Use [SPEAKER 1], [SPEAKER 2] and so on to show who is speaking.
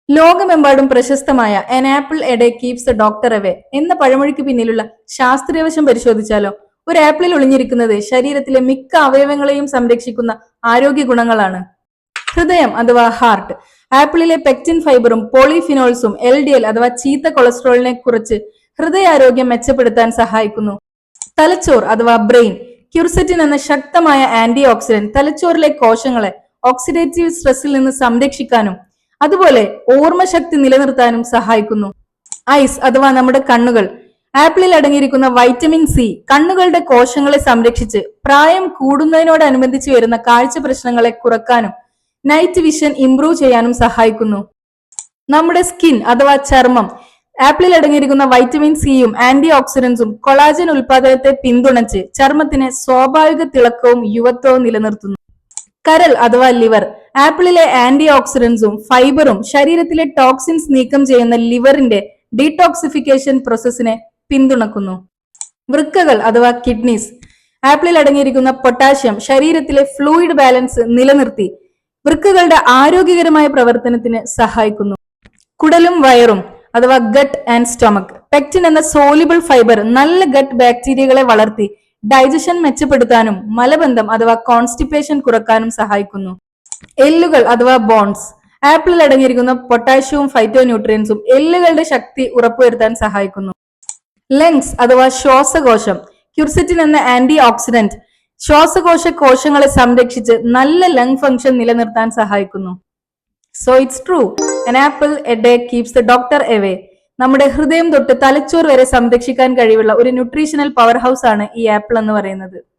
[SPEAKER 1] ലോകമെമ്പാടും പ്രശസ്തമായ "An apple a day keeps the doctor away" എന്ന പഴമൊഴിക്ക് പിന്നിലുള്ള ശാസ്ത്രീയവശം പരിശോധിച്ചാലോ? ഒരു ആപ്പിളിൽ ഒളിഞ്ഞിരിക്കുന്നത് ശരീരത്തിലെ മിക്ക അവയവങ്ങളെയും സംരക്ഷിക്കുന്ന ആരോഗ്യ ഗുണങ്ങളാണ്. ഹൃദയം അഥവാ ഹാർട്ട്. ആപ്പിളിലെ പെക്റ്റിൻ ഫൈബറും പോളിഫിനോൾസും LDL അഥവാ ചീത്ത കൊളസ്ട്രോളിനെ കുറച്ച് ഹൃദയാരോഗ്യം മെച്ചപ്പെടുത്താൻ സഹായിക്കുന്നു. തലച്ചോർ അഥവാ ബ്രെയിൻ. ക്യുർസെറ്റിൻ എന്ന ശക്തമായ ആന്റി ഓക്സിഡന്റ് തലച്ചോറിലെ കോശങ്ങളെ ഓക്സിഡേറ്റീവ് സ്ട്രെസ്സിൽ നിന്ന് സംരക്ഷിക്കാനും അതുപോലെ ഓർമ്മശക്തി നിലനിർത്താനും സഹായിക്കുന്നു. ഐസ് അഥവാ നമ്മുടെ കണ്ണുകൾ. ആപ്പിളിൽ അടങ്ങിയിരിക്കുന്ന വൈറ്റമിൻ സി കണ്ണുകളുടെ കോശങ്ങളെ സംരക്ഷിച്ച് പ്രായം കൂടുന്നതിനോടനുബന്ധിച്ച് വരുന്ന കാഴ്ച പ്രശ്നങ്ങളെ കുറക്കാനും നൈറ്റ് വിഷൻ ഇംപ്രൂവ് ചെയ്യാനും സഹായിക്കുന്നു. നമ്മുടെ സ്കിൻ അഥവാ ചർമ്മം. ആപ്പിളിൽ അടങ്ങിയിരിക്കുന്ന വൈറ്റമിൻ സിയും ആന്റി ഓക്സിഡന്റ്സും കൊളാജൻ ഉൽപാദനത്തെ പിന്തുണച്ച് ചർമ്മത്തിന് സ്വാഭാവിക തിളക്കവും യുവത്വവും നിലനിർത്തുന്നു. കരൾ അഥവാ ലിവർ. ആപ്പിളിലെ ആന്റി ഓക്സിഡന്റ്സും ഫൈബറും ശരീരത്തിലെ ടോക്സിൻസ് നീക്കം ചെയ്യുന്ന ലിവറിന്റെ ഡീടോക്സിഫിക്കേഷൻ പ്രോസസ്സിനെ പിന്തുണക്കുന്നു. വൃക്കകൾ അഥവാ കിഡ്നീസ്. ആപ്പിളിൽ അടങ്ങിയിരിക്കുന്ന പൊട്ടാഷ്യം ശരീരത്തിലെ ഫ്ലൂയിഡ് ബാലൻസ് നിലനിർത്തി വൃക്കകളുടെ ആരോഗ്യകരമായ പ്രവർത്തനത്തിന് സഹായിക്കുന്നു. കുടലും വയറും അഥവാ ഗട്ട് ആൻഡ് സ്റ്റൊമക്. പെക്റ്റിൻ എന്ന സോലിബിൾ ഫൈബർ നല്ല ഗട്ട് ബാക്ടീരിയകളെ വളർത്തി ഡൈജഷൻ മെച്ചപ്പെടുത്താനും മലബന്ധം അഥവാ കോൺസ്റ്റിപ്പേഷൻ കുറക്കാനും സഹായിക്കുന്നു. എല്ലുകൾ അഥവാ ബോൺസ്. ആപ്പിളിൽ അടങ്ങിയിരിക്കുന്ന പൊട്ടാഷ്യവും ഫൈറ്റോന്യൂട്രിയൻസും എല്ലുകളുടെ ശക്തി ഉറപ്പുവരുത്താൻ സഹായിക്കുന്നു. ലങ്സ് അഥവാ ശ്വാസകോശം. ക്യുർസെറ്റിൻ എന്ന ആന്റി ഓക്സിഡന്റ് ശ്വാസകോശ കോശങ്ങളെ സംരക്ഷിച്ച് നല്ല ലങ് ഫംഗ്ഷൻ നിലനിർത്താൻ സഹായിക്കുന്നു. So it's true, an apple a day keeps the doctor away. നമ്മുടെ ഹൃദയം തൊട്ട് തലച്ചോർ വരെ സംരക്ഷിക്കാൻ കഴിവുള്ള ഒരു ന്യൂട്രീഷണൽ പവർ ഹൗസ് ആണ് ഈ ആപ്പിൾ എന്ന് പറയുന്നത്.